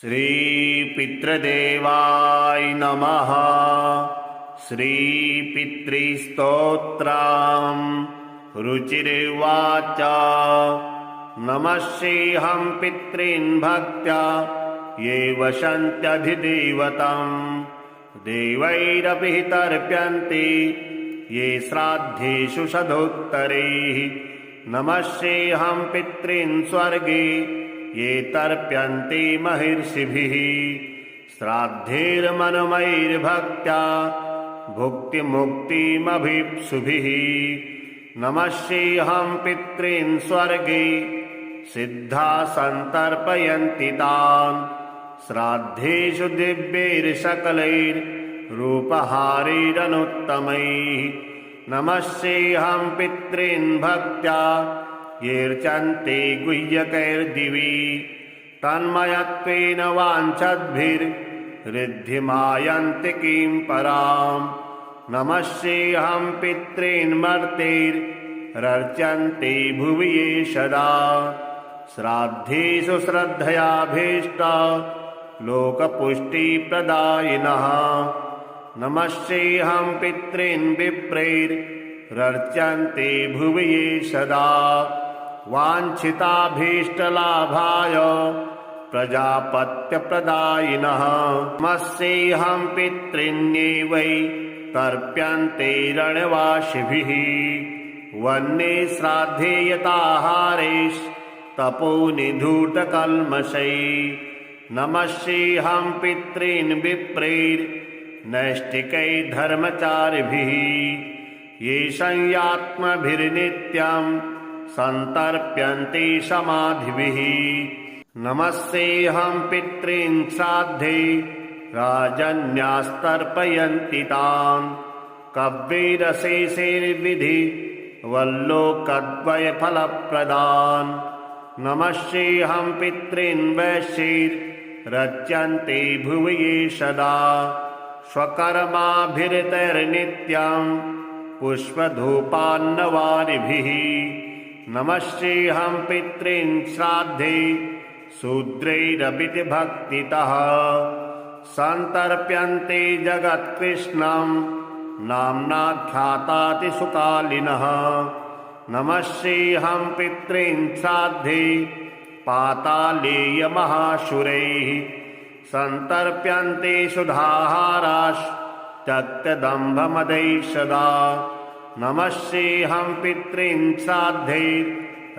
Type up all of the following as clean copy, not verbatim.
श्रीपितृदेवाय नमः। श्रीपितृस्तोत्रम् रुचिर्वाच। नमस्येऽहं पितॄन् भक्त्या ये वसन्त्यधिदेवतं देवैरपि तर्प्यन्ते ये श्राद्धेषु सदोत्तरैः। नमस्येऽहं पितॄन् स्वर्गे ये तर्प्यन्ते महर्षिभिः श्राद्धैर्मनुमैर्भक्त्या भुक्तिमुक्तिमभीप्सुभिः। नमस्येऽहं पितॄन् स्वर्गे सिद्धा सन्तर्पयन्ति तान् श्राद्धेषु दिव्यैर्सकलैर्रूपहारैरनुत्तमैः। नमस्येऽहं पितॄन् भक्त्या येऽर्चन्ते गुह्यकैर्दिवि तन्मयत्वेन वाञ्छद्भिर्ऋद्धिमायन्ति किं पराम्। नमस्येऽहं पितॄन् मर्त्यैरर्चन्ते भुवि ये सदा श्राद्धेषु श्रद्धयाभीष्टा लोकपुष्टिप्रदायिनः। नमस्येऽहं पितॄन् विप्रैरर्चन्ते भुवि ये सदा वाञ्छिताभीष्टलाभाय प्रजापत्यप्रदायिनः। नमस्येऽहं पितॄन्ये वै तर्प्यन्ते रणवासिभिः वह्ने श्राद्धे यताहारैस्तपोनिधूतकल्मषैः। नमस्येऽहं पितॄन् विप्रैर्नैष्ठिकैर्धर्मचारिभिः ये संयात्मभिर्नित्यं सन्तर्प्यन्ते समाधिभिः। नमस्येऽहं पितॄन् श्राद्धे राजन्यास्तर्पयन्ति तान् कव्यैरशेषैर्विधि वल्लोकद्वयफलप्रदान्। नमस्येऽहं पितॄन् वैश्यैरर्चन्ते भुवि ये सदा स्वकर्माभिरतैर्नित्यं पुष्पधूपान्नवारिभिः। नमस्येऽहं पितॄन् श्राद्धे शूद्रैरपि भक्तितः सन्तर्प्यन्ते जगत्कृष्णं नाम्नाख्यातातिसुकालिनः। नमस्येऽहं पितॄन् श्राद्धे पातालेयमहासुरैः सन्तर्प्यन्ते सुधाहाराश्चक्तदम्भमदैः सदा। नमस्येऽहं पितॄन् श्राद्धे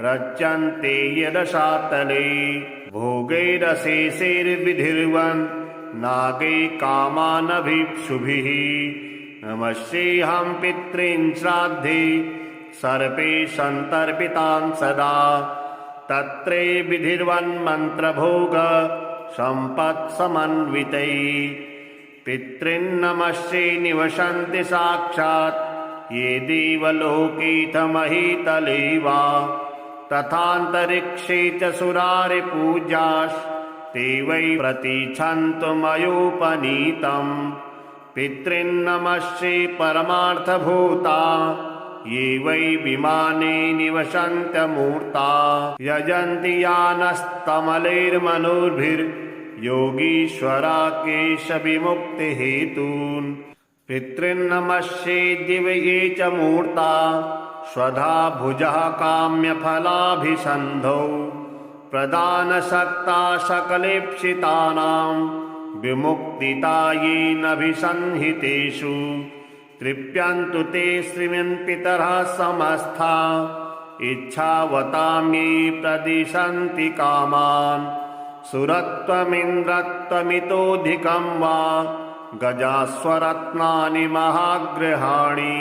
रच्यन्ते यदशातले भोगैरशेषैर्विधिर्वन् नागै कामानभीप्सुभिः। नमस्येऽहं पितॄन् श्राद्धे सर्पे सन्तर्पितान् सदा तत्रे विधिर्वन्मन्त्रभोग सम्पत्समन्वितैः। पितॄन्नमस्ये निवसन्ति साक्षात् ये देवलोकेऽथ महीतले वा तथान्तरिक्षे च सुरारिपूज्यास्ते वै प्रतीच्छन्तु मयोपनीतम्। पितॄन्नमस्ये परमार्थभूता ये वै विमाने निवसन्त्यमूर्ता यजन्ति यानस्तमलैर्मनोभिर्योगीश्वरा केशविमुक्तिहेतून्। पितॄन्नमस्ये दिव्ये च मूर्ता स्वधा भुजः काम्यफलाभिसन्धौ प्रदानसक्ता सकलेप्सितानां विमुक्तिता येनभिसंहितेषु। तृप्यन्तु ते श्रीमन्पितरः समस्ता इच्छावतां ये प्रदिशन्ति कामान्। सुरत्वमिन्द्रत्वमितोऽधिकं वा गजास्वरत्नानि महागृहाणि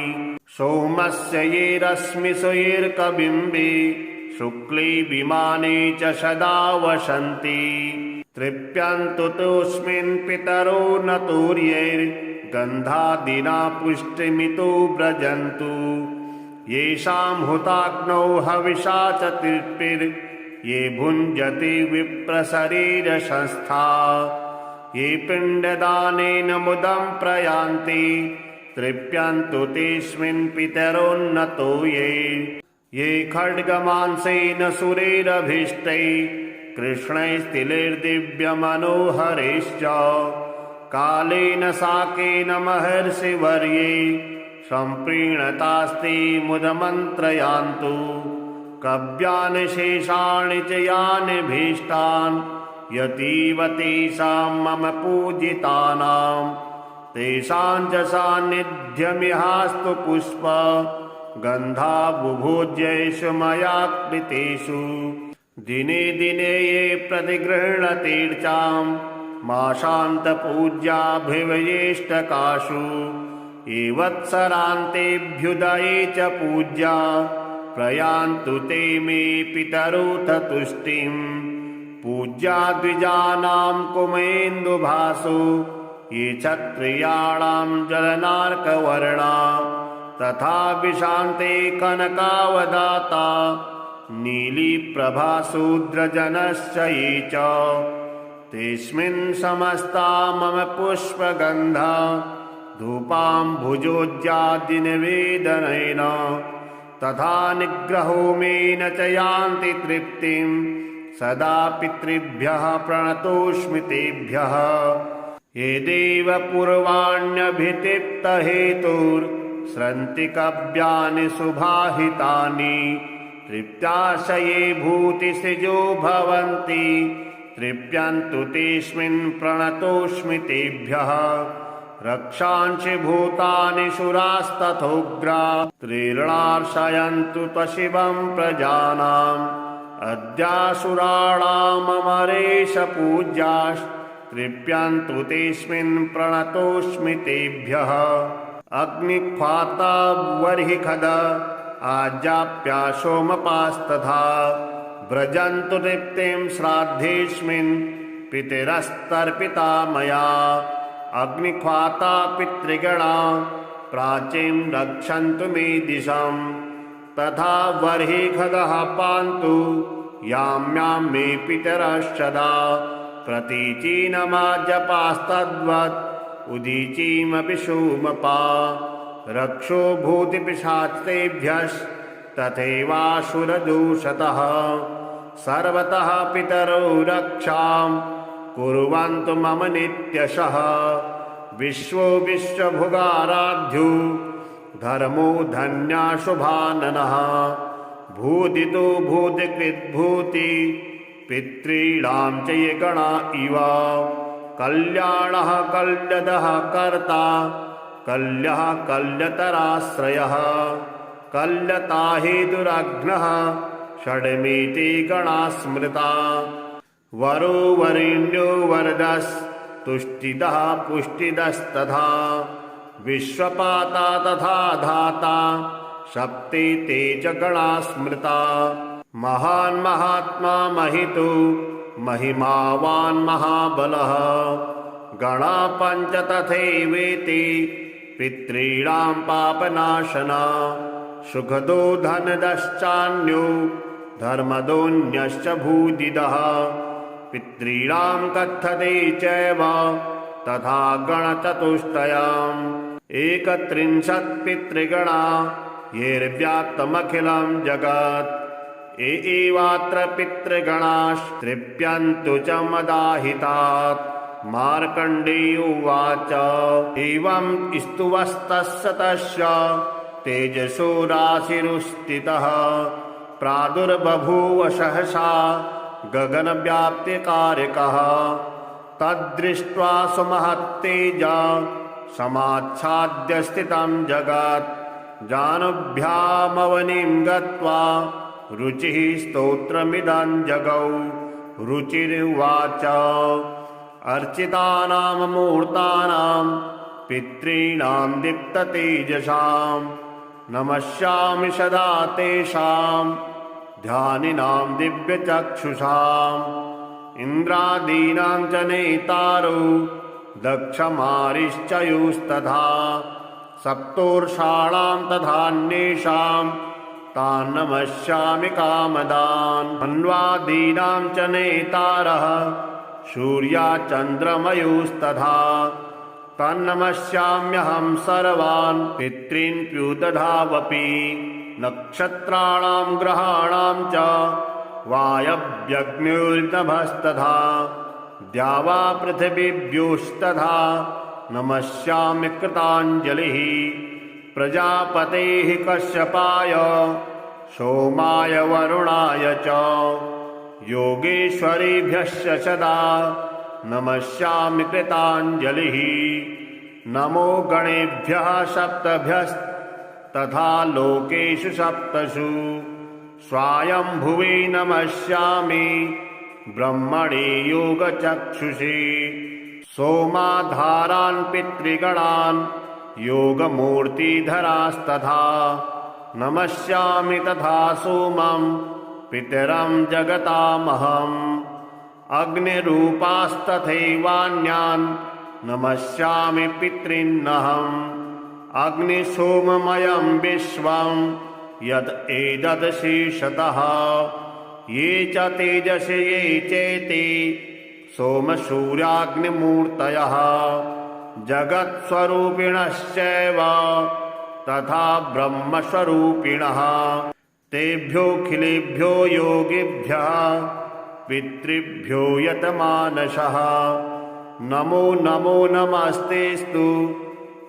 सोमस्य ये रश्मिषुैर्कबिम्बे शुक्ले विमाने च सदा वसन्ति। तृप्यन्तु तोऽस्मिन् पितरो न तूर्यैर्गन्धादिना पुष्टिमितो व्रजन्तु। येषां हुताग्नौ हविषा च तृप्तिर्ये भुञ्जति विप्रशरीरसंस्था। ये पिण्डदानेन मुदं प्रयान्ति तृप्यन्तु तेऽस्मिन् पितरोन्नतो ये खड्गमांसेन सुरैरभीष्टैः कृष्णैस्तिलैर्दिव्यमनोहरैश्च कालेन साकेन महर्षिवर्ये सम्प्रीणतास्ते मुदमन्त्रयान्तु कव्यानि शेषाणि च यानि भीष्टान् यतीव तेषां मम पूजितानां तेषां च सान्निध्यमिहास्तु पुष्प गन्धा बुभोज्येषु मया कृतेषु दिने दिने ये प्रतिगृह्णतीर्चां माशान्तपूज्याभिवयेष्टकाशु ये वत्सरान्तेऽभ्युदये च पूज्या प्रयान्तु ते मे पितरोऽथ तुष्टिम् पूज्या द्विजानां कुमेन्दुभासो ये क्षत्रियाणां जलनार्कवर्णा तथा विशान्ते कनकावदाता नीलीप्रभाशूद्रजनश्च ये च तेऽस्मिन् समस्ता मम पुष्पगन्धा धूपाम्भुजोज्जादिनिवेदनेन तथा निग्रहोमेन च यान्ति तृप्तिं सदा पितृभ्यः प्रणतोऽस्मि तेभ्यः ये देव पूर्वाण्यभितिप्तहेतुर्स्रन्ति कव्यानि सुभाहितानि तृप्त्याशये भूतिसृजो भवन्ति तृप्यन्तु तेऽस्मिन् प्रणतोऽस्मि तेभ्यः रक्षांसि भूतानि सुरास्तथोग्रा त्रीर्णार्षयन्तु त्वशिवं प्रजानाम् अद्यासुराणाममरेश पूज्यास्तृप्यन्तु तेऽस्मिन् प्रणतोऽस्मि तेभ्यः अग्निख्वाता वर्हिखद आजाप्या सोमपास्तथा व्रजन्तु तृप्तिं श्राद्धेऽस्मिन् पितरस्तर्पिता मया अग्निख्वाता पितृगणा प्राचीं रक्षन्तु मे दिशम् तथा वर्हिखदः पान्तु याम्यां मे पितरश्चदा प्रतीचीनमाजपास्तद्वत् उदीचीमपि सोमपा रक्षो भूतिपिशाचेभ्यस्तथैवासुरदूषतः सर्वतः पितरो रक्षां कुर्वन्तु मम नित्यशः विश्वो विश्वभुगाराध्यो धर्मो धन्या शुभाननः भूतितो भूतिकृद्भूति पितॄणां च ये गणा इव कल्याणः कल्यदः कर्ता कल्यः कल्यतराश्रयः कल्यता हेतुरग्नः षड्मेते गणा स्मृता वरो वरेण्यो वरदस्तुष्टिदः पुष्टिदस्तथा विश्वपाता तथा धाता सप्ते ते च गणा स्मृता महान् महात्मा महितो महिमावान् महाबलः गणा पञ्च तथैवेति पितॄणां पापनाशना सुखदो धनदश्चान्यो धर्मदोऽन्यश्च भूदिदः पितॄणां कथ्यते चैव तथा गणचतुष्टयाम् 31 पितृगणा येर्व्याप्तमखिलं जगत् एवात्र पितृगणास्तृप्यन्तु च मदाहितात् मार्कण्डेय उवाच एवं स्तुवस्तस्य तस्य तेजसो राशिरुस्थितः प्रादुर्बभूव सहसा गगनव्याप्तिकारकः तद्दृष्ट्वा सुमहत्तेजा समाच्छाद्य स्थितं जगत् जानुभ्यामवनिं गत्वा रुचिः स्तोत्रमिदं जगौ रुचिरुवाच अर्चितानां मूर्तानां पितॄणां दीप्ततेजसां नमस्यामि सदा तेषां ध्यानिनां दिव्यचक्षुषाम् इन्द्रादीनां च नेतारो दक्षमारिश्चयुस्तथा सप्तोर्षाणां तथान्येषां तान् नमस्यामि कामदान् मन्वादीनां च नेतारः सूर्याचन्द्रमयुस्तथा तन्नमस्याम्यहं सर्वान् पितॄन् प्युदधावपि नक्षत्राणां ग्रहाणां च वायव्यग्निर्नभस्तथा द्यावा पृथिवीभ्योस्तथा नमस्यामि कृताञ्जलिः प्रजापतेः कश्यपाय सोमाय वरुणाय च योगेश्वरेभ्यश्च सदा नमस्यामि कृताञ्जलिः नमो गणेभ्यः सप्तभ्यस्तथा लोकेषु सप्तसु स्वायंभुवे नमस्यामि ब्रह्मणे योगचक्षुषे सोमाधारान् पितृगणान् योगमूर्तिधरास्तथा नमस्यामि तथा सोमं पितरं जगतामहम् अग्निरूपास्तथैवान्यान् नमस्यामि पितॄन्नहम् अग्निसोममयं विश्वं यद् एतदशेषतः ये च तेजसे ये चेति सोमसूर्याग्निमूर्तयः जगत्स्वरूपिणश्चैव तथा ब्रह्मस्वरूपिणः तेभ्योऽखिलेभ्यो योगिभ्यः पितृभ्यो यतमानसः नमो नमो नमस्तेस्तु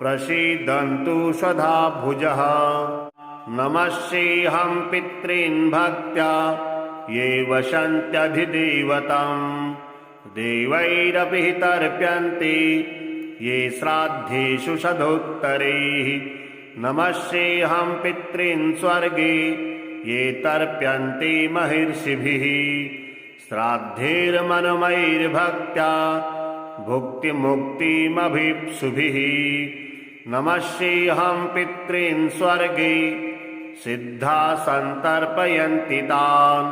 प्रसीदन्तु सदा भुजः नमस्येऽहं पितॄन् भक्त्या ये वसन्त्यधिदेवतं देवैरपि तर्प्यन्ते ये श्राद्धेषु सदोत्तरैः नमस्येऽहं पितॄन् स्वर्गे ये तर्प्यन्ते महर्षिभिः श्राद्धैर्मनुमैर्भक्त्या भुक्तिमुक्तिमभीप्सुभिः नमस्येऽहं पितॄन् स्वर्गे सिद्धा सन्तर्पयन्ति तान्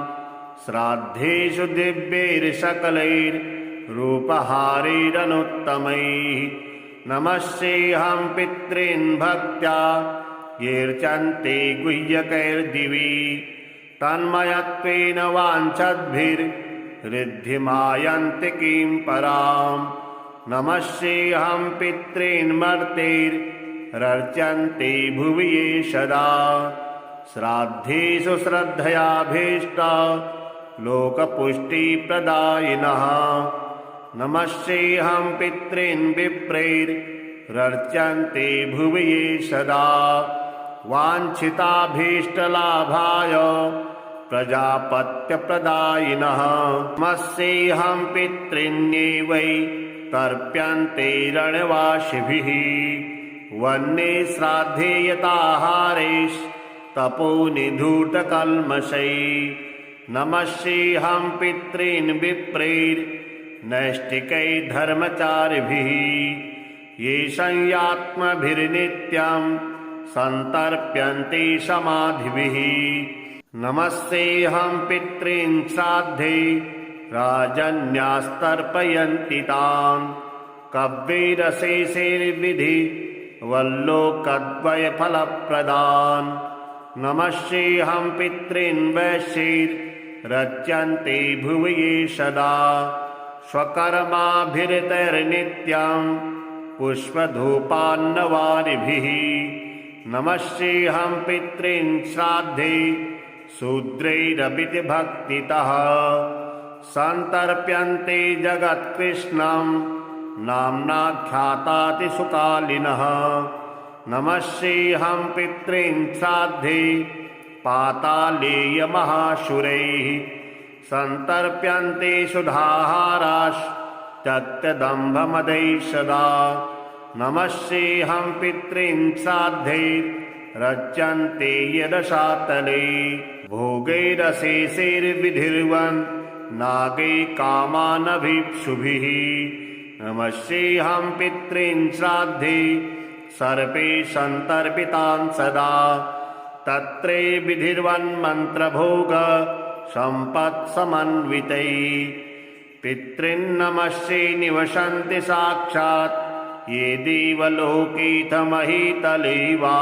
श्राद्धेषु दिव्यैर्सकलैर्रूपहारैरनुत्तमैः नमस्येऽहं पितॄन् भक्त्या येऽर्चन्ते गुह्यकैर्दिवि तन्मयत्वेन वाञ्छद्भिर्ऋद्धिमायन्ति किं पराम् नमस्येऽहं पितॄन् मर्त्यैरर्चन्ते भुवि ये सदा श्राद्धेषु श्रद्धयाभीष्ट लोकपुष्टिप्रदायिनः नमस्येऽहं पितॄन् विप्रैरर्चन्ते भुवि ये सदा वाञ्छिताभीष्टलाभाय प्रजापत्यप्रदायिनः नमस्येऽहं पितॄन्ये तर्प्यन्ते रणवासिभिः वह्ने श्राद्धे यताहारैस्तपोनिधूतकल्मषैः नमस्येऽहं पितॄन् विप्रैर्नैष्टिकैः धर्मचारिभिः ये संयात्मभिर्नित्यं सन्तर्प्यन्ते समाधिभिः नमस्येऽहं पितॄन् श्राद्धे राजन्यास्तर्पयन्ति तान् कव्यैरशेषैर्विधि वल्लोकद्वयफलप्रदान् नमस्येऽहं पितॄन् वैश्यैरर्चन्ते भुवि ये सदा स्वकर्माभिरतैर्नित्यं पुष्पधूपान्नवारिभिः नमस्येऽहं पितॄन् श्राद्धे शूद्रैरपि भक्तितः सन्तर्प्यन्ते जगत्कृष्णं नाम्नाख्यातातिसुकालिनः नमस्येऽहं पितॄन् श्राद्धे पातालेयमहाशुरैः सन्तर्प्यन्ते सुधाहाराश्चत्यदम्भमदैः सदा नमस्येऽहं पितॄन् श्राद्धे रच्यन्ते यदशातले भोगैरशेषैर्विधिर्वन् नागै कामानभीप्सुभिः नमस्येऽहं पितॄन् श्राद्धे सर्पे सन्तर्पितान् सदा तत्रे विधिर्वन्मन्त्रभोग सम्पत्समन्वितैः पितॄन्नमस्ये निवसन्ति साक्षात् ये देवलोकेऽथ वा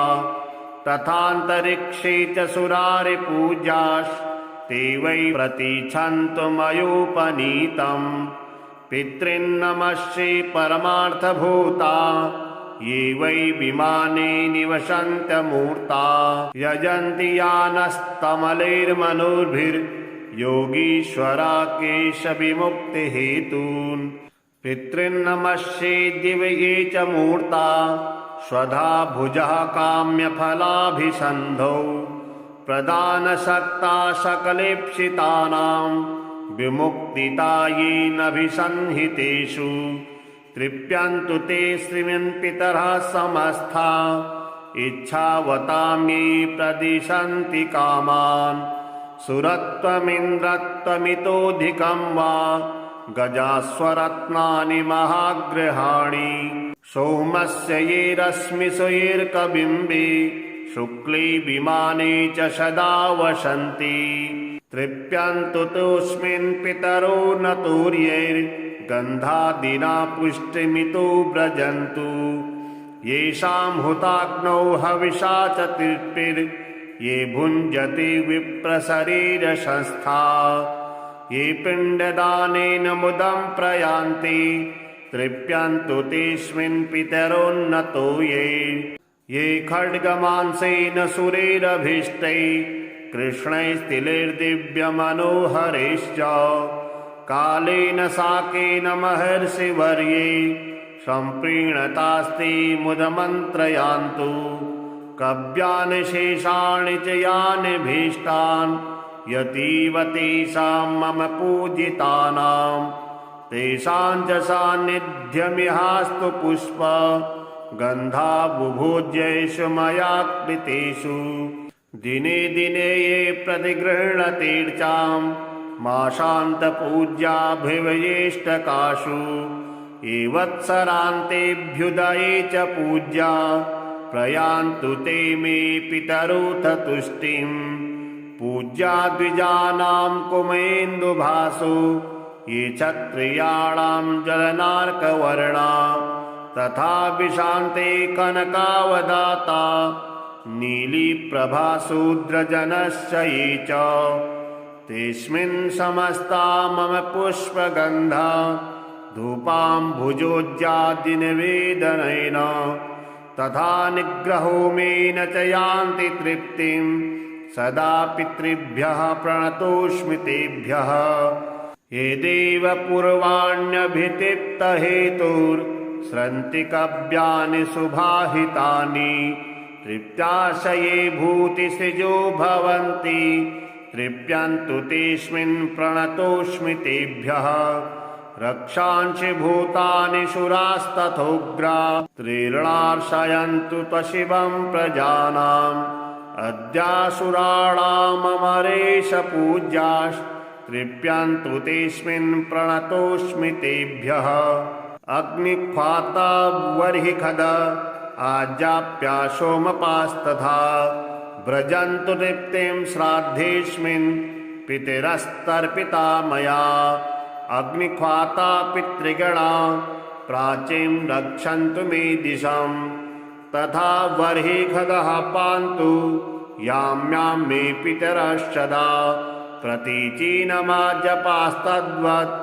तथान्तरिक्षे च सुरारिपूजास्ते वै प्रतीच्छन्तु मयोपनीतम् पितॄन्नमस्ये परमार्थभूता ये वै विमाने निवसन्त्यमूर्ता यजन्ति यानस्तमलैर्मनोर्भिर् योगीश्वराकेशविमुक्तिहेतून् पितॄन्नमस्ये दिव्ये च मूर्ता स्वधा भुजः काम्यफलाभिसन्धौ प्रदानसक्ता सकलेप्सितानां विमुक्तितायेनभिसंहितेषु तृप्यन्तु ते श्रीमन्पितरः समस्ता इच्छावतां ये प्रदिशन्ति कामान् सुरत्वमिन्द्रत्वमितोऽधिकं वा गजास्वरत्नानि महागृहाणि सोमस्य ये रश्मिसुयैर्कबिम्बे शुक्ले विमाने च सदा वसन्ति तृप्यन्तु तोऽस्मिन् पितरो न तूर्यैर्गन्धादिना पुष्टिमितो व्रजन्तु येषां हुताग्नौ हविषा च तृप्तिर्ये भुञ्जति विप्रशरीरसंस्था ये पिण्डदानेन मुदं प्रयान्ति तृप्यन्तु तेऽस्मिन् पितरोन्नतो ये खड्गमांसेन सुरैरभीष्टैः कृष्णैस्तिलैर्दिव्यमनोहरैश्च कालेन साकेन महर्षिवर्ये सम्प्रीणतास्ते मुदमन्त्रयान्तु कव्यानि शेषाणि च यानि भीष्टान् यतीव तेषां मम पूजितानां तेषां च सान्निध्यमिहास्तु पुष्प गन्धा बुभोज्येषु मया कृतेषु दिने दिने ये प्रतिगृह्णतीर्चां मासान्तपूज्याभिवयेष्टकाशु ये वत्सरान्तेऽभ्युदये च पूज्या प्रयान्तु ते मे पितरोऽथ तुष्टिं पूज्या द्विजानां कुमेन्दुभासो ये क्षत्रियाणां जलनार्कवर्णा तथा विशान्ते कनकावदाता नीलीप्रभाशूद्रजनश्च ये च तेऽस्मिन् समस्ता मम पुष्पगन्धा धूपाम्भुजोज्जादिनिवेदनेन तथा निग्रहोमेन च यान्ति तृप्तिं सदा पितृभ्यः प्रणतोऽस्मि तेभ्यः ये देव पूर्वाण्यभितिप्तहेतुर्स्रन्ति कव्यानि सुभाहितानि तृप्त्याशये भूतिसृजो भवन्ति तृप्यन्तु तेऽस्मिन् प्रणतोऽस्मि तेभ्यः रक्षांसि भूतानि सुरास्तथोग्रा त्रीर्णार्षयन्तु त्वशिवं प्रजानाम् अद्यासुराणाममरेश पूज्यास्तृप्यन्तु तेऽस्मिन् प्रणतोऽस्मि तेभ्यः अग्निख्वाता वर्हिखद आजाप्या सोमपास्तथा व्रजन्तु तृप्तिं श्राद्धेऽस्मिन् पितरस्तर्पिता मया अग्निख्वाता पितृगणा प्राचीं रक्षन्तु मे दिशं तथा वर्हिखदः पान्तु याम्यां मे पितरश्चदा प्रतीचीनमाजपास्तद्वत्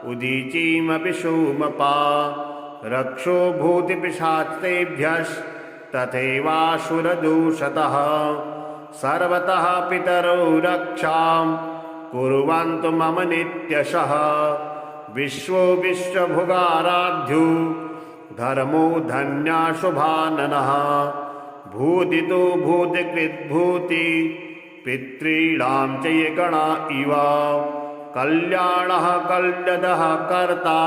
उदीचीमपि सोमपा रक्षो भूतिपिशाचतेभ्यस्तथैवासुरदूषतः सर्वतः पितरो रक्षां कुर्वन्तु मम नित्यशः विश्वो विश्वभुगाराध्यो धर्मो धन्या शुभाननः भूदितो भूतिकृद्भूति पितॄणां च ये गणा इव कल्याणः कल्यदः कर्ता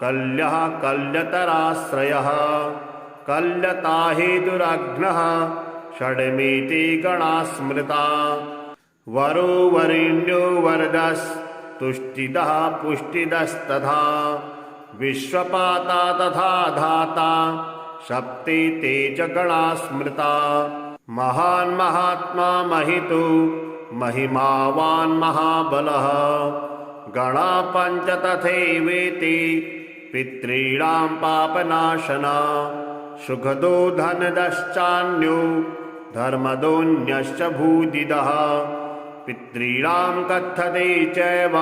कल्यः कल्यतराश्रयः कल्यता हेतुरघ्नः षड्मेते गणा स्मृता वरो वरेण्यो वरदस्तुष्टिदः पुष्टिदस्तथा विश्वपाता तथा धाता सप्तेते च गणा स्मृता महान् महात्मा महितो महिमावान् महाबलः गणा पञ्च तथैवेति पितॄणां पापनाशना सुखदो धनदश्चान्यो धर्मदोऽन्यश्च भूदिदः पितॄणां कथ्यते चैव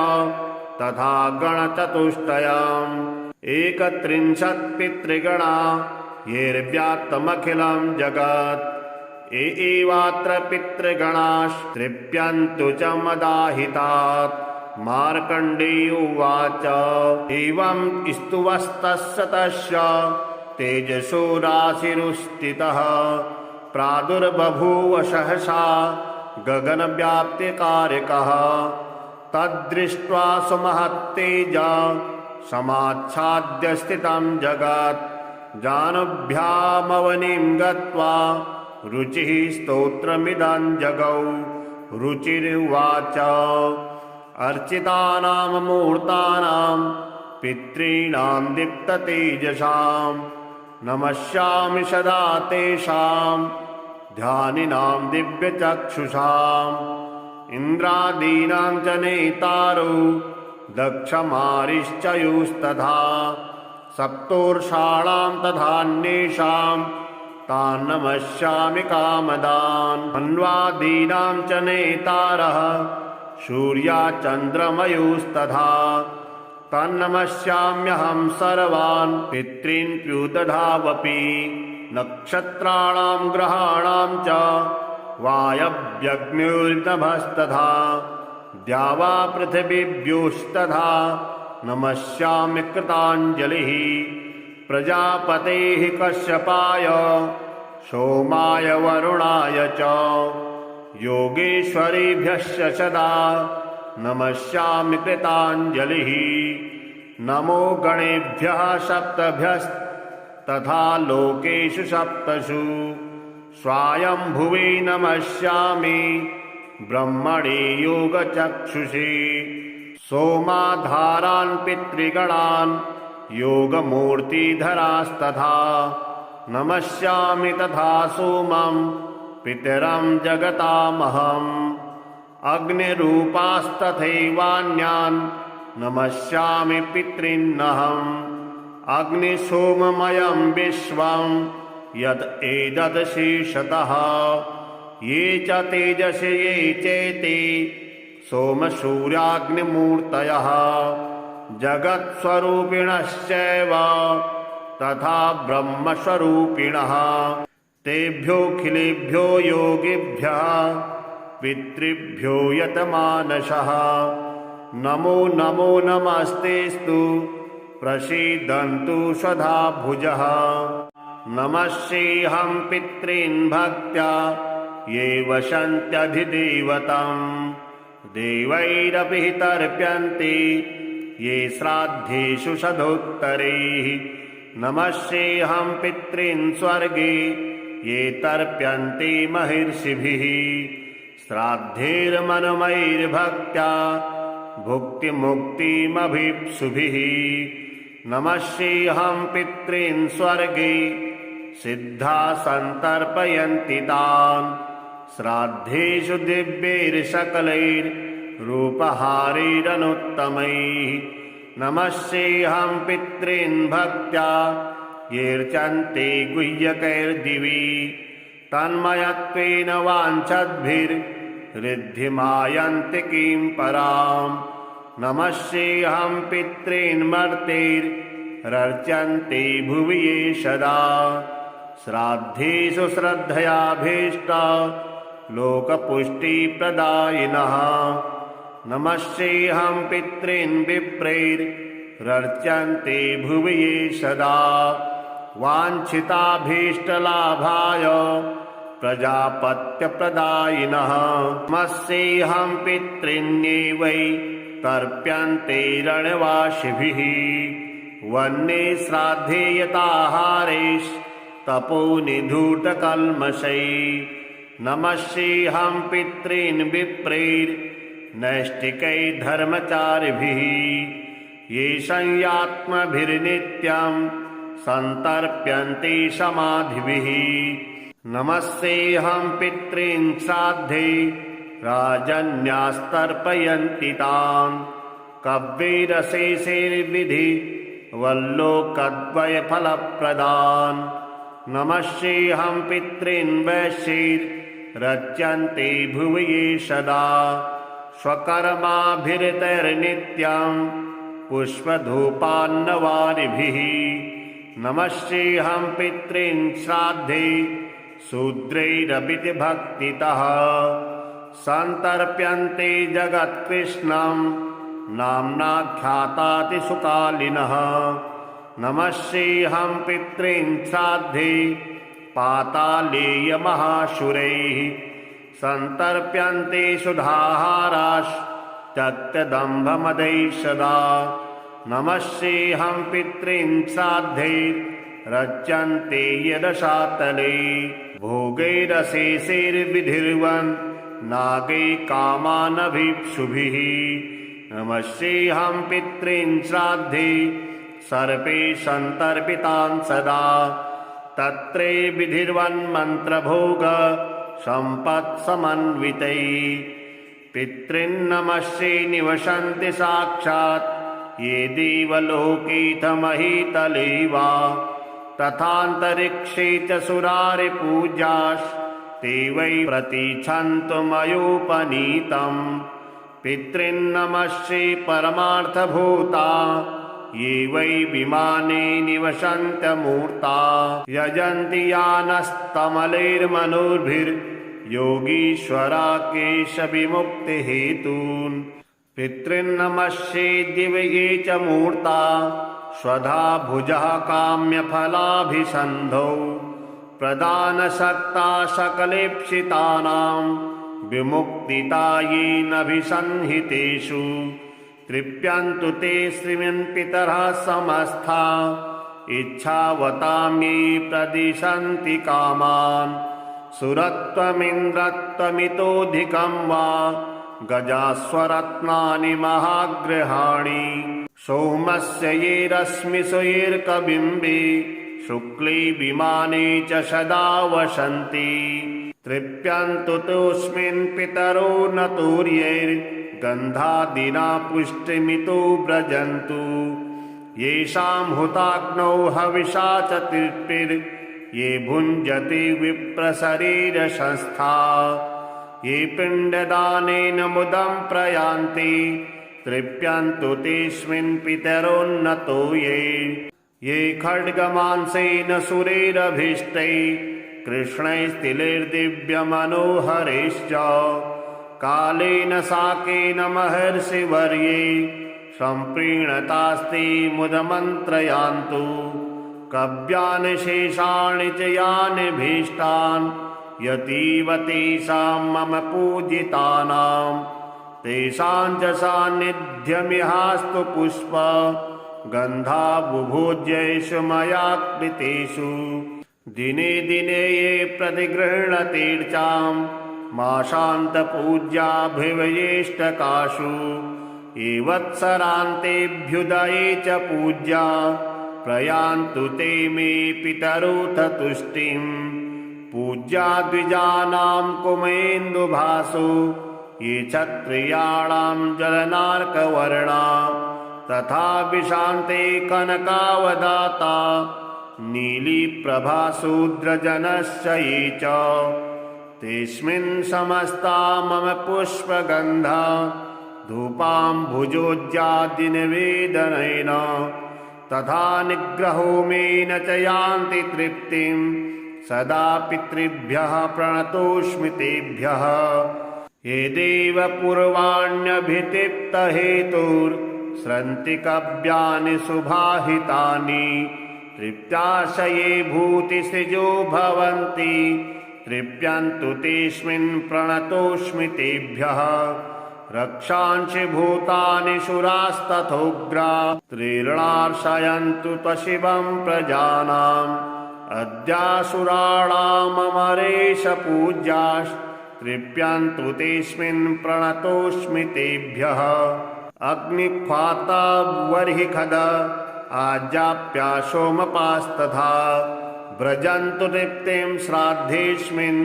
तथा गणचतुष्टयाम् 31 पितृगणा येर्व्याप्तमखिलं जगत् एवात्र पितृगणास्तृप्यन्तु च मदाहितात्। मार्कण्डेय उवाच एवं स्तुवस्तस्य तस्य तेजसो राशिरुस्थितः प्रादुर्बभूव सहसा गगनव्याप्तिकारकः। तद्दृष्ट्वा सुमहत्तेजा समाच्छाद्य स्थितं जगत् जानुभ्यामवनिं गत्वा रुचिः स्तोत्रमिदं जगौ। रुचिरुवाच अर्चितानां मूर्तानां पितॄणां दीप्ततेजसां नमस्यामि सदा तेषां ध्यानिनां दिव्यचक्षुषाम्। इन्द्रादीनां च नेतारो दक्षमारिश्चयुस्तथा सप्तोर्षाणां तथान्येषां तान् नमस्यामि कामदान्। मन्वादीनां च नेतारः सूर्याचन्द्रमयुस्तथा तन्नमस्याम्यहं सर्वान् पितॄन् प्युदधावपि। नक्षत्राणां ग्रहाणां च वायव्यग्निर्नभस्तथा द्यावा पृथिवीभ्योस्तथा नमस्यामि कृताञ्जलिः। प्रजापतेः कश्यपाय सोमाय वरुणाय च योगेश्वरेभ्यश्च सदा नमस्यामि कृताञ्जलिः। नमो गणेभ्यः सप्तभ्यस्तथा लोकेषु सप्तसु स्वायंभुवे नमस्यामि ब्रह्मणे योगचक्षुषे। सोमाधारान् पितृगणान् योगमूर्तिधरास्तथा नमस्यामि तथा सोमं पितरं जगतामहम्। अग्निरूपास्तथैवान्यान् नमस्यामि पितॄन्नहम्। अग्निसोममयं विश्वं यत् एतदशेषतः ये च तेजसे ये चेति सोमसूर्याग्निमूर्तयः जगत्स्वरूपिणश्चैव तथा ब्रह्मस्वरूपिणः। तेभ्योऽखिलेभ्यो योगिभ्यः पितृभ्यो यतमानसः नमो नमो नमस्तेस्तु प्रसीदन्तु सदा भुजः। नमस्येऽहं पितॄन् भक्त्या ये वसन्त्यधिदेवतं देवैरपि तर्प्यन्ते ये श्राद्धेषु सदोत्तरैः। नमस्येऽहं पितॄन् स्वर्गे ये तर्प्यन्ते महर्षिभिः श्राद्धैर्मनुमैर्भक्त्या भुक्तिमुक्तिमभीप्सुभिः। नमस्येऽहं पितॄन् स्वर्गे सिद्धा सन्तर्पयन्ति तान् श्राद्धेषु दिव्यैर्सकलैर्रूपहारैरनुत्तमैः। नमस्येऽहं पितॄन् भक्त्या येऽर्चन्ते गुह्यकैर्दिवि तन्मयत्वेन वाञ्छद्भिर्ऋद्धिमायन्ति किं पराम्। नमस्येऽहं पितॄन् मर्त्यैरर्चन्ते भुवि ये सदा श्राद्धेषु श्रद्धयाभीष्टा लोकपुष्टिप्रदायिनः। नमस्येऽहं पितॄन् विप्रैरर्चन्ते भुवि ये सदा वाञ्छिताभीष्टलाभाय प्रजापत्यप्रदायिनः। नमस्येऽहं पितॄन्ये वै तर्प्यन्ते रणवासिभिः वह्ने श्राद्धे यताहारैस्तपोनिधूतकल्मषैः। नमस्येऽहं पितॄन् विप्रैर्नैष्ठिकैर्धर्मचारिभिः ये संयात्मभिर्नित्यं सन्तर्प्यन्ते समाधिभिः। नमस्येऽहं पितॄन् श्राद्धे राजन्यास्तर्पयन्ति तान् कव्यैरशेषैर्विधि वल्लोकद्वयफलप्रदान्। नमस्येऽहं पितॄन् वैश्यैरर्चन्ते भुवि ये सदा स्वकर्माभिरतैर्नित्यं पुष्पधूपान्नवारिभिः। नमस्येऽहं पितॄन् श्राद्धे शूद्रैरपि भक्तितः सन्तर्प्यन्ते जगत्कृष्णं नाम्नाख्यातातिसुकालिनः नमस्येऽहं पितॄन् श्राद्धे पातालेयमहाशुरैः सन्तर्प्यन्ते सुधाहाराश्चत्यदम्भमदैः सदा नमस्येऽहं पितॄन् श्राद्धे रच्यन्ते यदशातले भोगैरशेषैर्विधिर्वन् नागै कामानभीप्सुभिः नमस्येऽहं पितॄन् श्राद्धे सर्पे सन्तर्पितान् सदा तत्रे विधिर्वन्मन्त्रभोग सम्पत्समन्वितैः पितॄन्नमस्ये निवसन्ति साक्षात् ये देवलोकेऽथ महीतले वा तथान्तरिक्षे च सुरारिपूजास्ते वै प्रतीच्छन्तु मयोपनीतम् पितॄन्नमस्ये परमार्थभूता ये वै विमाने निवसन्त्यमूर्ता यजन्ति यानस्तमलैर्मनोभिर्योगीश्वरा केशविमुक्तिहेतून् पितॄन्नमस्ये दिव्ये च मूर्ता स्वधा भुजः काम्यफलाभिसन्धौ प्रदानसक्ता सकलेप्सितानां विमुक्तिता येनभिसंहितेषु तृप्यन्तु ते श्रीमन्पितरः समस्ता इच्छावतां ये प्रदिशन्ति कामान् सुरत्वमिन्द्रत्वमितोऽधिकं वा गजास्वरत्नानि महागृहाणि सोमस्य ये रश्मिषु येऽर्कबिम्बे शुक्ले विमाने च सदा वसन्ति तृप्यन्तु तोऽस्मिन् पितरो न तूर्यैर्गन्धादिना पुष्टिमितो व्रजन्तु येषां हुताग्नौ हविषा च तृप्तिर्ये भुञ्जति विप्रशरीरसंस्था ये पिण्डदानेन मुदं प्रयान्ति तृप्यन्तु तेऽस्मिन् पितरोन्नतो ये खड्गमांसेन सुरैरभीष्टैः कृष्णैस्तिलैर्दिव्यमनोहरैश्च कालेन साकेन महर्षिवर्ये सम्प्रीणतास्ते मुदमन्त्रयान्तु कव्यानि शेषाणि च यानि भीष्टान् यतीव तेषां मम पूजितानां तेषां च सान्निध्यमिहास्तु पुष्प गन्धा बुभुज्येषु मया कृतेषु दिने दिने ये प्रतिगृह्णतीर्चां मासान्तपूज्याभिवयेष्टकाशु ये वत्सरान्तेऽभ्युदये च पूज्या प्रयान्तु ते मे पितरोऽथ तुष्टिम् पूज्या द्विजानां कुमेन्दुभासु ये क्षत्रियाणां जलनार्कवर्णा तथा विशान्ते कनकावदाता नीलीप्रभाशूद्रजनश्च ये च तेऽस्मिन् समस्ता मम पुष्पगन्धा धूपाम्भुजोज्जादिनिवेदनेन तथा निग्रहोमेन च यान्ति तृप्तिं सदा पितृभ्यः प्रणतोऽस्मि तेभ्यः ये देव पूर्वाण्यभितिप्तहेतुर्स्रन्ति कव्यानि सुभाहितानि तृप्त्याशये भूतिसृजो भवन्ति तृप्यन्तु तेऽस्मिन् प्रणतोऽस्मि तेभ्यः रक्षांसि भूतानि सुरास्तथोग्रा त्रीर्णार्षयन्तु त्वशिवं प्रजानाम् अद्यासुराणाममरेश पूज्यास्तृप्यन्तु तेऽस्मिन् प्रणतोऽस्मि तेभ्यः अग्निख्वाता बर्हिखद आज्याप्या सोमपास्तथा व्रजन्तु तृप्तिं श्राद्धेऽस्मिन्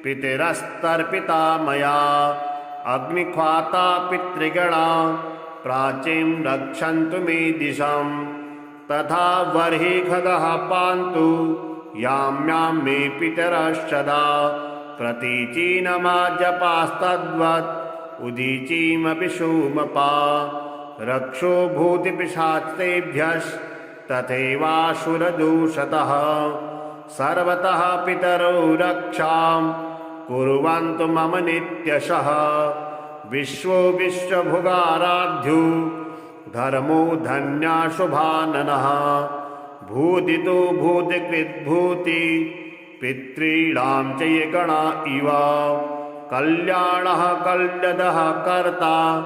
पितरस्तर्पिता मया अग्निख्वाता पितृगणा प्राचीं रक्षन्तु मे दिशम् तथा बर्हिखगः पान्तु याम्यां मे पितरश्चदा प्रतीचीनमाजपास्तद्वत् उदीचीमपि सोमपा रक्षो भूतिपिशाचतेभ्यस्तथैवासुरदूषतः सर्वतः पितरो रक्षां कुर्वन्तु मम नित्यशः। विश्वो विश्वभुगाराध्यो धर्मो धन्या शुभाननः। भूदितो भूतिकृद्भूति पितॄणां च ये गणा इव। कल्याणः कल्यदः कर्ता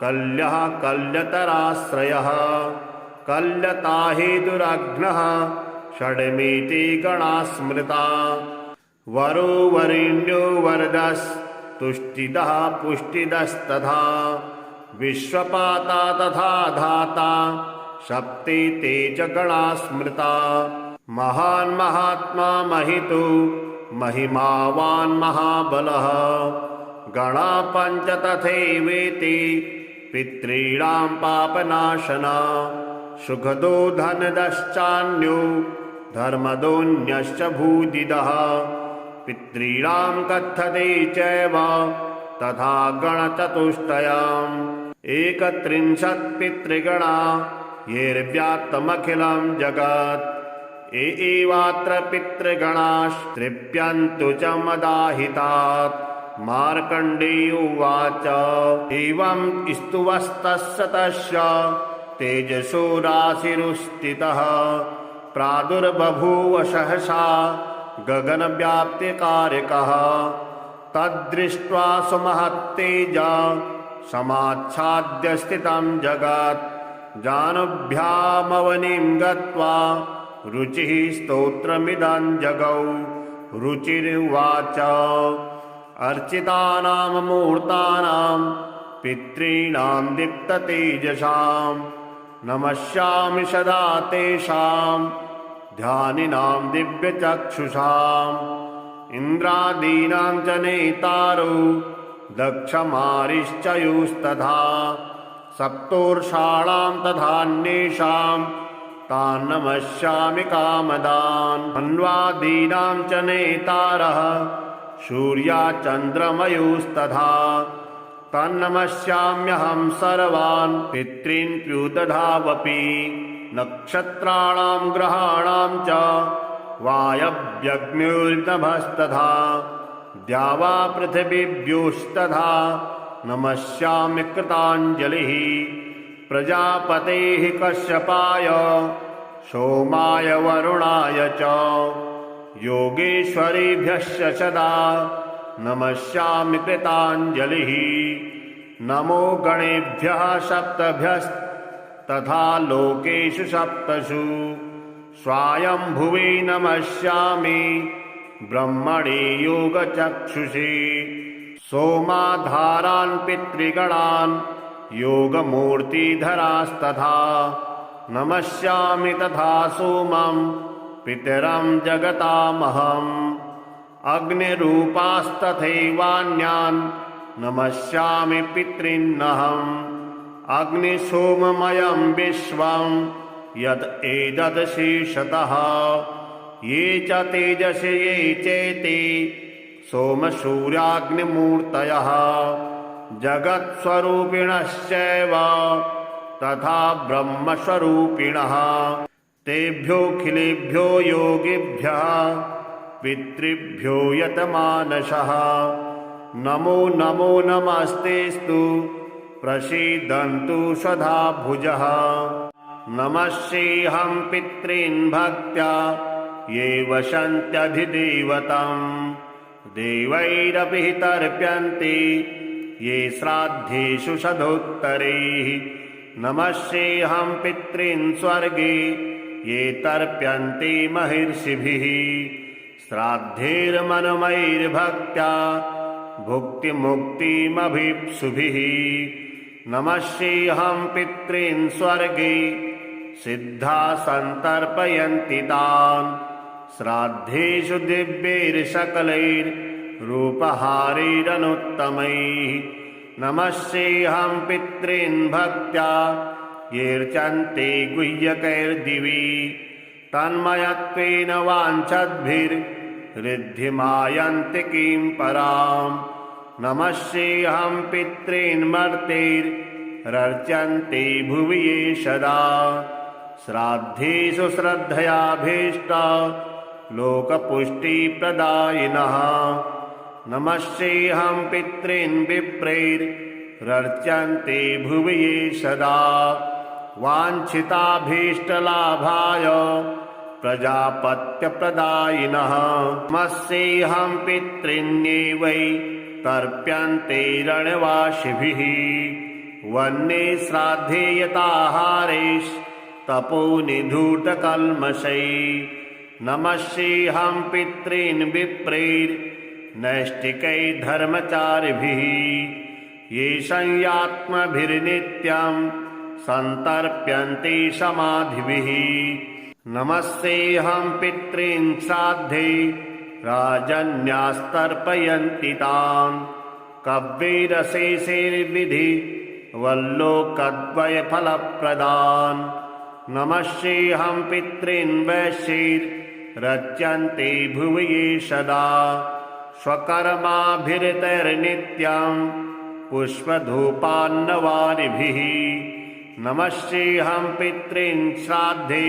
कल्यः कल्यतराश्रयः। कल्यता हेतुरघ्नः षड्मीति गणा स्मृता। वरो वरेण्यो वरदस्तुष्टिदः पुष्टिदस्तथा। विश्वपाता तथा धाता सप्ते ते च गणा स्मृता। महान् महात्मा महितो महिमावान् महाबलः। गणा पञ्च तथैवेति पितॄणां पापनाशना। सुखदो धनदश्चान्यो धर्मदोऽन्यश्च भूदिदः। पितॄणां कथ्यते चैव तथा गणचतुष्टयम्। एकत्रिंशत् पितृगणा येर्व्याप्तमखिलं जगत्। एवात्र पितृगणास्तृप्यन्तु च मदाहितात्। मार्कण्डेय उवाच एवं स्तुवस्तस्य तस्य तेजसो राशिरुस्थितः। प्रादुर्बभूव सहसा गगनव्याप्तिकारकः। तद्दृष्ट्वा सुमहत्तेजा समाच्छाद्य स्थितं जगत्। जानुभ्यामवनिं गत्वा रुचिः स्तोत्रमिदं जगौ। रुचिरुवाच अर्चितानां मूर्तानां पितॄणां दीप्ततेजसां। नमस्यामि सदा तेषां ध्यानिनां दिव्यचक्षुषाम्। इन्द्रादीनां च नेतारो दक्षमारिश्चयुस्तथा। सप्तोर्षाणां तथान्येषां तान् नमस्यामि कामदान्। अन्वादीनां च नेतारः सूर्याचन्द्रमयुस्तथा। तन्नमस्याम्यहं सर्वान् पितॄन् प्युदधावपि। नक्षत्राणां ग्रहाणां च वायव्यग्निर्नभस्तथा। द्यावा पृथिवीभ्योस्तथा नमस्यामि कृताञ्जलिः। प्रजापतेः कश्यपाय सोमाय वरुणाय च योगेश्वरेभ्यश्च सदा नमस्यामि कृताञ्जलिः। नमो गणेभ्यः सप्तभ्यस्तथा लोकेषु सप्तसु। स्वायम्भुवे नमस्यामि ब्रह्मणे योगचक्षुषे। सोमाधारान् पितृगणान् योगमूर्तिधरास्तथा। नमस्यामि तथा सोमं पितरं जगतामहम्। अग्निरूपास्तथैवान्यान् नमस्यामि पितॄन्नहम्। अग्निसोममयं विश्वं यद् एतदशेषतः। ये च तेजसि ये चेति सोमसूर्याग्निमूर्तयः। जगत्स्वरूपिणश्चैव तथा ब्रह्मस्वरूपिणः। तेभ्योऽखिलेभ्यो योगिभ्यः पितृभ्यो यतमानसः। नमो नमो नमस्तेस्तु प्रसीदन्तु सदा भुजः। नमस्येऽहं पितॄन् भक्त्या ये वसन्त्यधिदेवतं। देवैरपि तर्प्यन्ते ये श्राद्धेषु सदोत्तरैः। नमस्येऽहं पितॄन् स्वर्गे ये तर्प्यन्ते महर्षिभिः। श्राद्धैर्मनुमैर्भक्त्या भुक्तिमुक्तिमभीप्सुभिः। नमस्येऽहं पितॄन् स्वर्गे सिद्धा सन्तर्पयन्ति तान्। श्राद्धेषु दिव्यैर्सकलैर्रूपहारैरनुत्तमैः। नमस्येऽहं पितॄन् भक्त्या येऽर्चन्ते गुह्यकैर्दिवि। तन्मयत्वेन वाञ्छद्भिर्ऋद्धिमायन्ति किं पराम्। नमस्येऽहं पितॄन् मर्त्यैरर्चन्ते भुवि ये सदा। श्राद्धेषु श्रद्धयाभीष्टा लोकपुष्टिप्रदायिनः नमस्येऽहं पितॄन् विप्रैरर्चन्ते भुवि ये सदा वाञ्छिताभीष्टलाभाय प्रजापत्यप्रदायिनः नमस्येऽहं पितॄन्ये वै तर्प्यन्ते रणवासिभिः वन्ये श्राद्धे यताहारैस्तपोनिधूतकल्मषैः नमस्येऽहं पितॄन् विप्रैर्नैष्ठिकैर्धर्मचारिभिः ये संयात्मभिर्नित्यं सन्तर्प्यन्ते समाधिभिः नमस्येऽहं पितॄन् श्राद्धे राजन्यास्तर्पयन्ति तान् कव्यैरशेषैर्विधि वल्लोकद्वयफलप्रदान् नमस्येऽहं पितॄन् वैश्यैर्रच्यन्ते भुवि ये सदा स्वकर्माभिरतैर्नित्यं पुष्पधूपान्नवारिभिः नमस्येऽहं पितॄन् श्राद्धे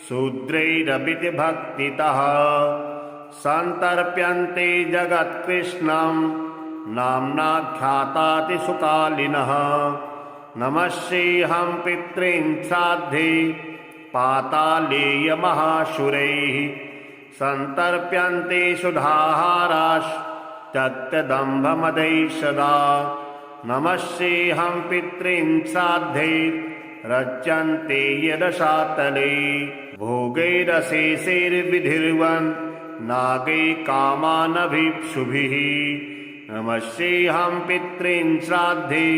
शूद्रैरपि भक्तितः सन्तर्प्यन्ते जगत्कृष्णं नाम्नाख्यातातिसुकालिनः नमस्येऽहं पितॄन् श्राद्धे पातालेयमहाशुरैः सन्तर्प्यन्ते सुधाहाराश्चत्यदम्भमदैः सदा नमस्येऽहं पितॄन् श्राद्धे रच्यन्ते यदशातले भोगैरशेषैर्विधिर्वन् नागै कामानभीप्सुभिः नमस्येऽहं पितॄन् श्राद्धे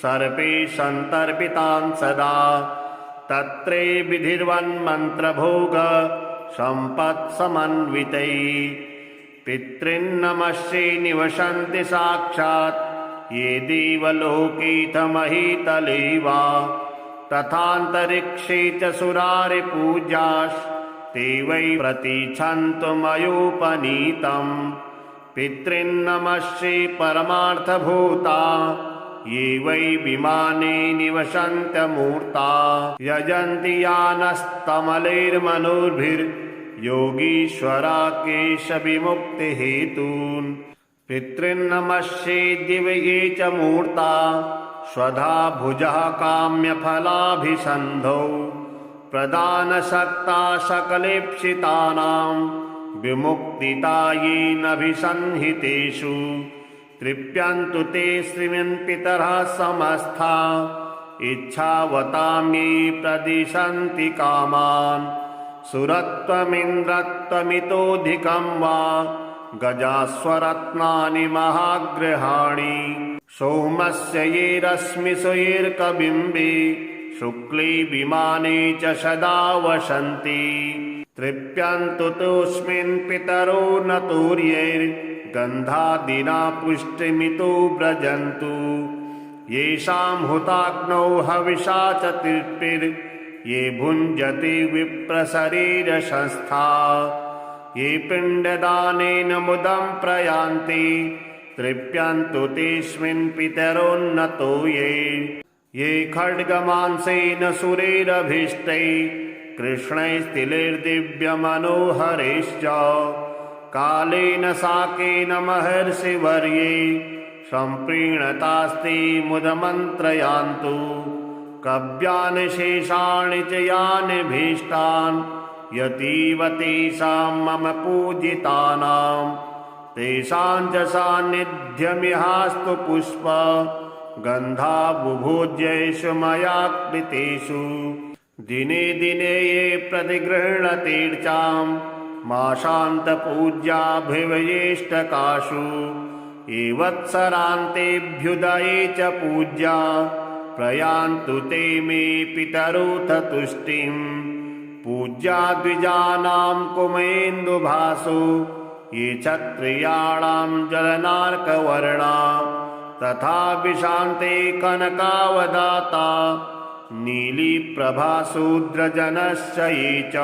सर्पे सन्तर्पितान् सदा तत्रे विधिर्वन्मन्त्रभोग सम्पत्समन्वितैः पितॄन्नमस्ये निवसन्ति साक्षात् ये देवलोकेऽथ महीतले वा तथान्तरिक्षे च सुरारिपूज्यास्ते वै प्रतीच्छन्तु मयोपनीतम् पितॄन्नमस्ये परमार्थभूता ये वै विमाने निवसन्त्यमूर्ता यजन्ति यानस्तमलैर्मनोभिर्योगीश्वरा केशविमुक्तिहेतून् पितॄन्नमस्ये दिव्ये च मूर्ता स्वधा भुजः काम्यफलाभिसन्धौ प्रदानशक्ता सकलेप्सितानां विमुक्तिता येनभिसंहितेषु तृप्यन्तु ते श्रीमन्पितरः समस्ता इच्छावतां ये प्रदिशन्ति कामान् सुरत्वमिन्द्रत्वमितोऽधिकं वा गजास्वरत्नानि महागृहाणि सोमस्य ये रश्मिसुयैर्कबिम्बे शुक्ले विमाने च सदा वसन्ति तृप्यन्तु तोऽस्मिन् पितरो न तूर्यैर्गन्धादिना पुष्टिमितो व्रजन्तु येषां हुताग्नौ हविषा च तृप्तिर्ये भुञ्जति विप्रशरीरसंस्था ये पिण्डदानेन मुदं प्रयान्ति तृप्यन्तु तेऽस्मिन् पितरोन्नतो ये खड्गमांसेन सुरैरभीष्टैः कृष्णैस्तिलैर्दिव्यमनोहरैश्च कालेन साकेन महर्षिवर्ये सम्प्रीणतास्ते मुदमन्त्रयान्तु कव्यानि शेषाणि च यानि भीष्टान् यतीव तेषां मम पूजितानां तेषां च सान्निध्यमिहास्तु पुष्प गन्धा बुभोज्येषु मया कृतेषु दिने दिने ये प्रतिगृह्णतीर्चां माशान्तपूज्याभिवयेष्टकाशु ये वत्सरान्तेऽभ्युदये च पूज्या प्रयान्तु ते मे पितरोऽथ तुष्टिम् पूज्या द्विजानां कुमेन्दुभासो ये क्षत्रियाणां जलनार्कवर्णा तथा विशान्ते कनकावदाता नीलीप्रभाशूद्रजनश्च ये च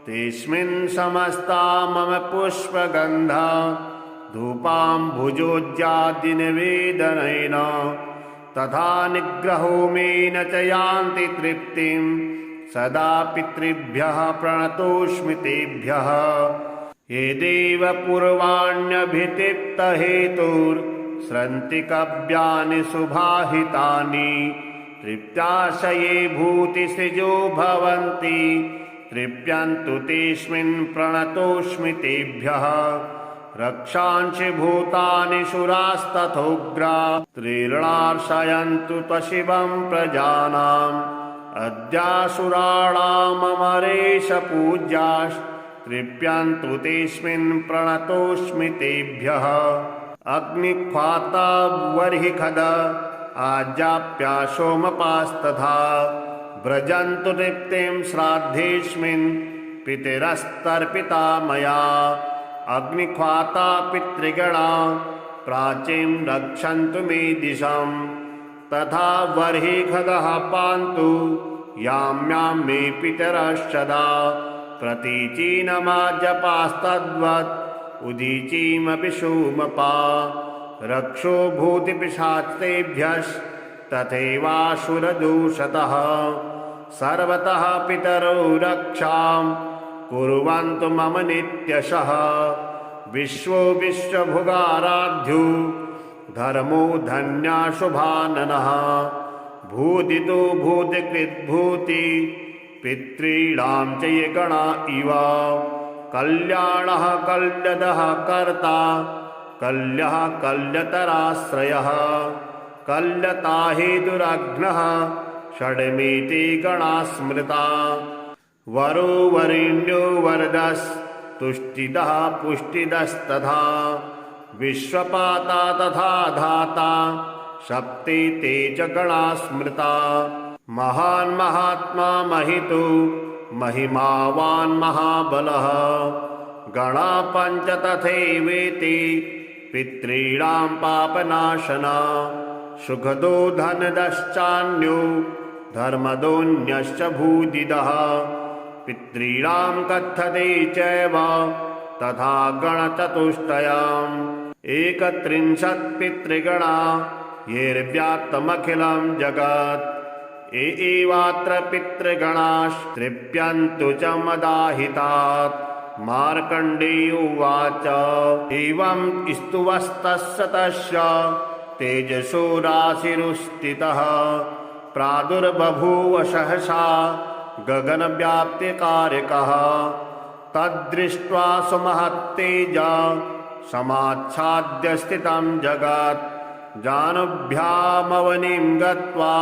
तेऽस्मिन् समस्ता मम पुष्पगन्धा धूपाम्भुजोज्जादिनिवेदनेन तथा निग्रहोमेन च यान्ति तृप्तिं सदा पितृभ्यः प्रणतोऽस्मि तेभ्यः। ये देव पूर्वाण्यभितिप्तहेतुर्स्रन्ति कव्यानि सुभाषितानि। तृप्त्याशये भूतिसृजो भवन्ति तृप्यन्तु तेऽस्मिन् प्रणतोऽस्मि तेभ्यः। रक्षांसि भूतानि सुरास्तथोग्रा त्रीर्णार्षयन्तु त्वशिवं प्रजानाम्। अद्यासुराणाममरेश पूज्यास्तृप्यन्तु तेऽस्मिन् प्रणतोऽस्मि तेभ्यः। अग्निख्वाता वर्हिखद आजाप्या सोमपास्तथा व्रजन्तु तृप्तिं श्राद्धेऽस्मिन् पितरस्तर्पिता मया। अग्निख्वाता पितृगणा प्राचीं रक्षन्तु मे दिशम् तथा वर्हिखगः पान्तु याम्यां मे पितरश्चदा। प्रतीचीनमाजपास्तद्वत् उदीचीमपि सोमपा। रक्षो भूतिपिशाचेभ्यस्तथैवासुरदूषतः सर्वतः पितरो रक्षां कुर्वन्तु मम नित्यशः। विश्वो विश्वभुगाराध्यो धर्मो धन्या शुभाननः। भूतितो भूतिकृद्भूति पितॄणां च ये गणा इव। कल्याणः कल्यदः कर्ता कल्यः कल्यतराश्रयः। कल्यता हेतुरग्नः षड्मेते गणा स्मृता। वरो वरेण्यो वरदस्तुष्टिदः पुष्टिदस्तथा। विश्वपाता तथा धाता सप्तेते च गणा स्मृता। महान् महात्मा महितो महिमावान् महाबलः। गणा पञ्च तथैवेति पितॄणां पापनाशना। सुखदो धनदश्चान्यो धर्मदोऽन्यश्च भूदिदः। पितॄणां कथ्यते चैव तथा गणचतुष्टयम्। 31 पितृगणा येर्व्याप्तमखिलं जगत्। एवात्र पितृगणास्तृप्यन्तु च मदाहितात्। मार्कण्डेय उवाच एवं स्तुवस्तस्य तस्य तेजसो राशिरुस्थितः। प्रादुर्बभूव सहसा गगनव्याप्तिकारकः। तद्दृष्ट्वा सुमहत्तेजा समाच्छाद्य स्थितं जगत्। जानुभ्यामवनिं गत्वा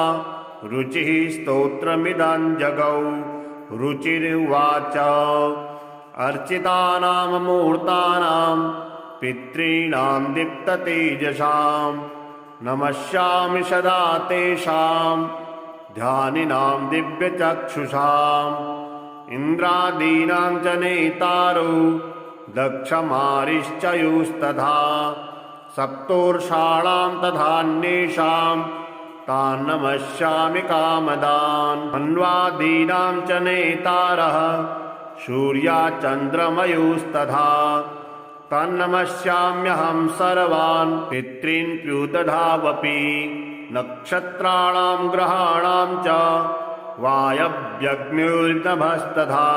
रुचिः स्तोत्रमिदं जगौ। रुचिरुवाच अर्चितानां मूर्तानां पितॄणां दीप्ततेजसां नमस्यामि सदा तेषां ध्यानिनां दिव्यचक्षुषाम्। इन्द्रादीनां च नेतारो दक्षमारिश्चयुस्तथा सप्तोर्षाणां तथान्येषां तान् नमस्यामि कामदान्। मन्वादीनां च नेतारः सूर्याचन्द्रमयुस्तथा तन्नमस्याम्यहं सर्वान् पितॄन् प्युदधावपि। नक्षत्राणां ग्रहाणां च वायव्यग्निर्नभस्तथा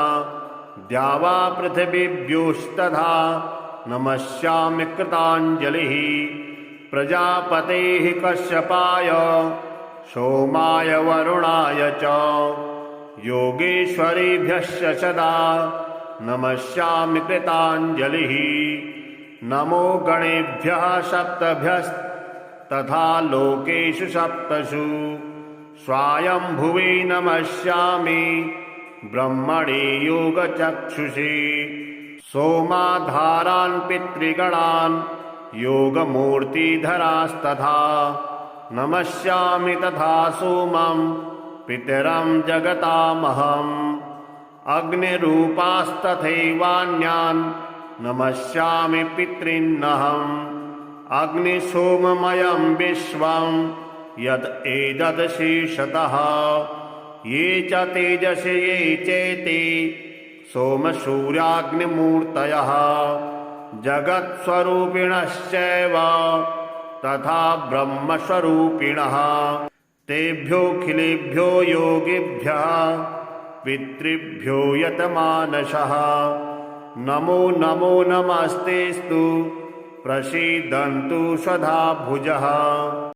द्यावा पृथिवीभ्योस्तथा नमस्यामि कृताञ्जलिः। प्रजापतेः कश्यपाय सोमाय वरुणाय च योगेश्वरेभ्यश्च सदा नमस्यामि कृताञ्जलिः। नमो गणेभ्यः सप्तभ्यस्तथा लोकेषु सप्तसु स्वायंभुवे नमस्यामि ब्रह्मणे योगचक्षुषे। सोमाधारान् पितृगणान् योगमूर्तिधरास्तथा नमस्यामि तथा सोमं पितरं जगतामहम्। अग्निरूपास्तथैवान्यान् नमस्यामि पितॄन्नहम्। अग्निसोममयं विश्वं यत् एतदशेषतः। ये च तेजसे ये चेति सोमसूर्याग्निमूर्तयः जगत्स्वरूपिणश्चैव तथा ब्रह्मस्वरूपिणः। तेभ्योऽखिलेभ्यो योगिभ्यः पितृभ्यो यतमानसः नमो नमो नमस्तेस्तु प्रसीदन्तु सदा भुजः।